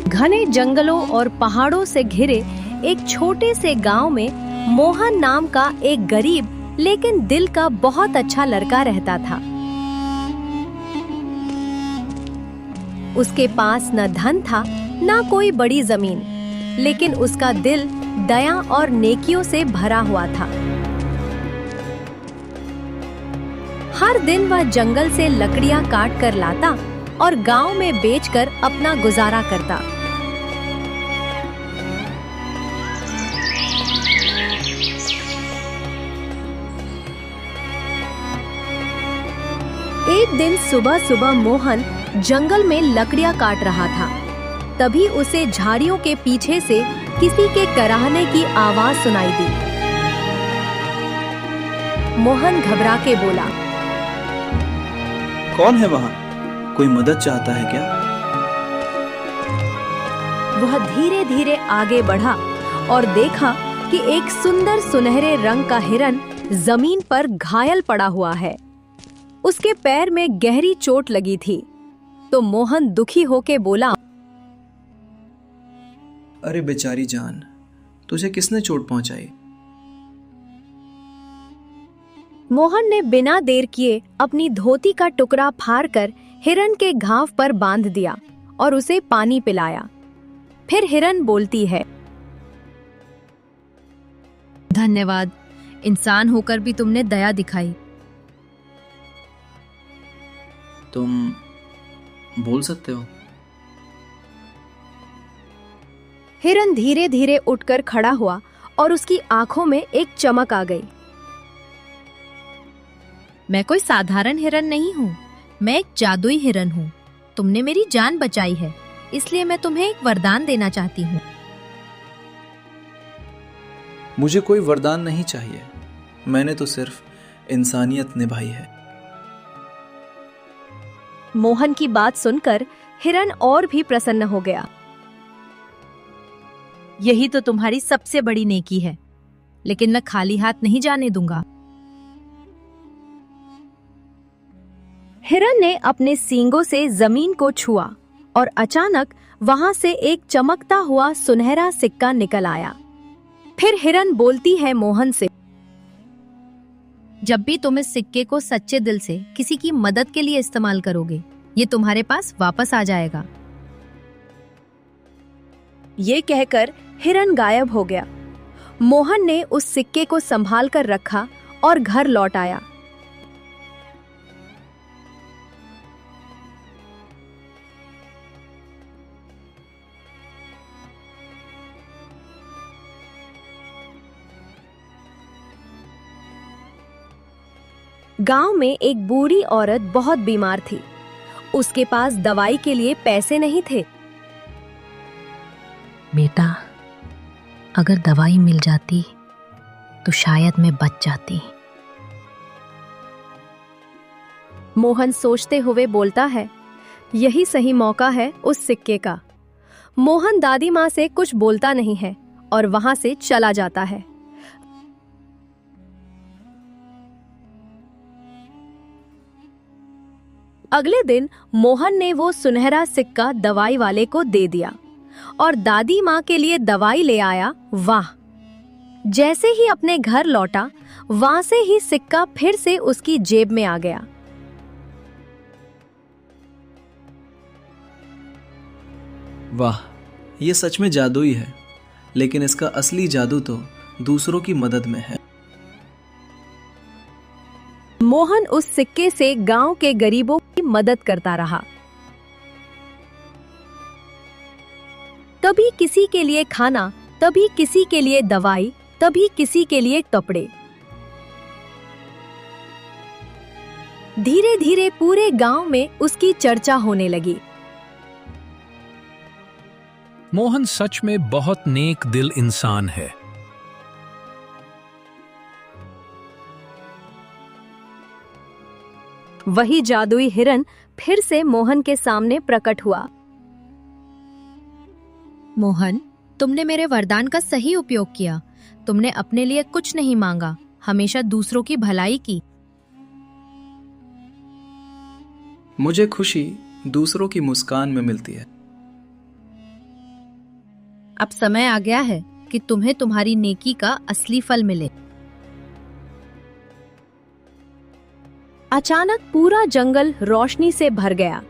घने जंगलों और पहाड़ों से घिरे एक छोटे से गांव में मोहन नाम का एक गरीब लेकिन दिल का बहुत अच्छा लड़का रहता था। उसके पास न धन था न कोई बड़ी जमीन, लेकिन उसका दिल दया और नेकियों से भरा हुआ था। हर दिन वह जंगल से लकड़ियां काट कर लाता और गांव में बेचकर अपना गुजारा करता। एक दिन सुबह सुबह मोहन जंगल में लकड़ियां काट रहा था। तभी उसे झाड़ियों के पीछे से किसी के कराहने की आवाज सुनाई दी। मोहन घबरा के बोला, कौन है वहाँ? कोई मदद चाहता है क्या? वह धीरे धीरे आगे बढ़ा और देखा कि एक सुंदर सुनहरे रंग का हिरन जमीन पर घायल पड़ा हुआ है। उसके पैर में गहरी चोट लगी थी। तो मोहन दुखी होके बोला, अरे बेचारी जान, तुझे किसने चोट पहुंचाई? मोहन ने बिना देर किए अपनी धोती का टुकड़ा फाड़कर हिरन के घाव पर बांध दिया और उसे पानी पिलाया। फिर हिरन बोलती है, धन्यवाद, इंसान होकर भी तुमने दया दिखाई। तुम बोल सकते हो? हिरन धीरे धीरे उठकर खड़ा हुआ और उसकी आंखों में एक चमक आ गई। मैं कोई साधारण हिरन नहीं हूँ, मैं एक जादुई हिरन हूँ। तुमने मेरी जान बचाई है, इसलिए मैं तुम्हें एक वरदान देना चाहती हूँ। मुझे कोई वरदान नहीं चाहिए, मैंने तो सिर्फ इंसानियत निभाई है। मोहन की बात सुनकर हिरन और भी प्रसन्न हो गया। यही तो तुम्हारी सबसे बड़ी नेकी है, लेकिन मैं खाली हाथ नहीं जाने दूंगा। हिरन ने अपने सींगों से जमीन को छुआ और अचानक वहां से एक चमकता हुआ सुनहरा सिक्का निकल आया। फिर हिरन बोलती है मोहन से, जब भी तुम इस सिक्के को सच्चे दिल से किसी की मदद के लिए इस्तेमाल करोगे, ये तुम्हारे पास वापस आ जाएगा। ये कहकर हिरन गायब हो गया। मोहन ने उस सिक्के को संभाल कर रखा और घर लौट आया। गांव में एक बूढ़ी औरत बहुत बीमार थी। उसके पास दवाई के लिए पैसे नहीं थे। बेटा, अगर दवाई मिल जाती तो शायद मैं बच जाती। मोहन सोचते हुए बोलता है, यही सही मौका है उस सिक्के का। मोहन दादी माँ से कुछ बोलता नहीं है और वहां से चला जाता है। अगले दिन मोहन ने वो सुनहरा सिक्का दवाई वाले को दे दिया और दादी माँ के लिए दवाई ले आया। वाह! जैसे ही अपने घर लौटा, वहां से ही सिक्का फिर से उसकी जेब में आ गया। वाह, ये सच में जादुई है, लेकिन इसका असली जादू तो दूसरों की मदद में है। मोहन उस सिक्के से गांव के गरीबों की मदद करता रहा। कभी किसी के लिए खाना, तभी किसी के लिए दवाई, तभी किसी के लिए कपड़े। धीरे धीरे पूरे गांव में उसकी चर्चा होने लगी। मोहन सच में बहुत नेक दिल इंसान है। वही जादुई हिरन फिर से मोहन के सामने प्रकट हुआ। मोहन, तुमने मेरे वरदान का सही उपयोग किया। तुमने अपने लिए कुछ नहीं मांगा, हमेशा दूसरों की भलाई की। मुझे खुशी दूसरों की मुस्कान में मिलती है। अब समय आ गया है कि तुम्हें तुम्हारी नेकी का असली फल मिले। अचानक पूरा जंगल रोशनी से भर गया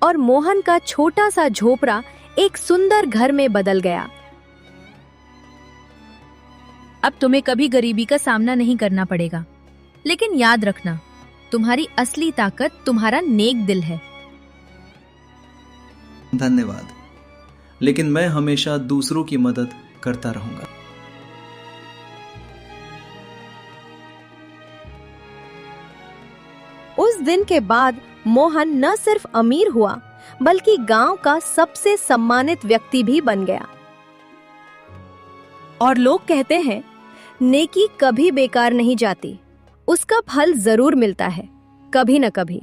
और मोहन का छोटा सा झोपड़ा एक सुंदर घर में बदल गया। अब तुम्हें कभी गरीबी का सामना नहीं करना पड़ेगा। लेकिन याद रखना, तुम्हारी असली ताकत तुम्हारा नेक दिल है। धन्यवाद, लेकिन मैं हमेशा दूसरों की मदद करता रहूंगा। उस दिन के बाद मोहन न सिर्फ अमीर हुआ बल्कि गांव का सबसे सम्मानित व्यक्ति भी बन गया। और लोग कहते हैं, नेकी कभी बेकार नहीं जाती, उसका फल जरूर मिलता है, कभी न कभी।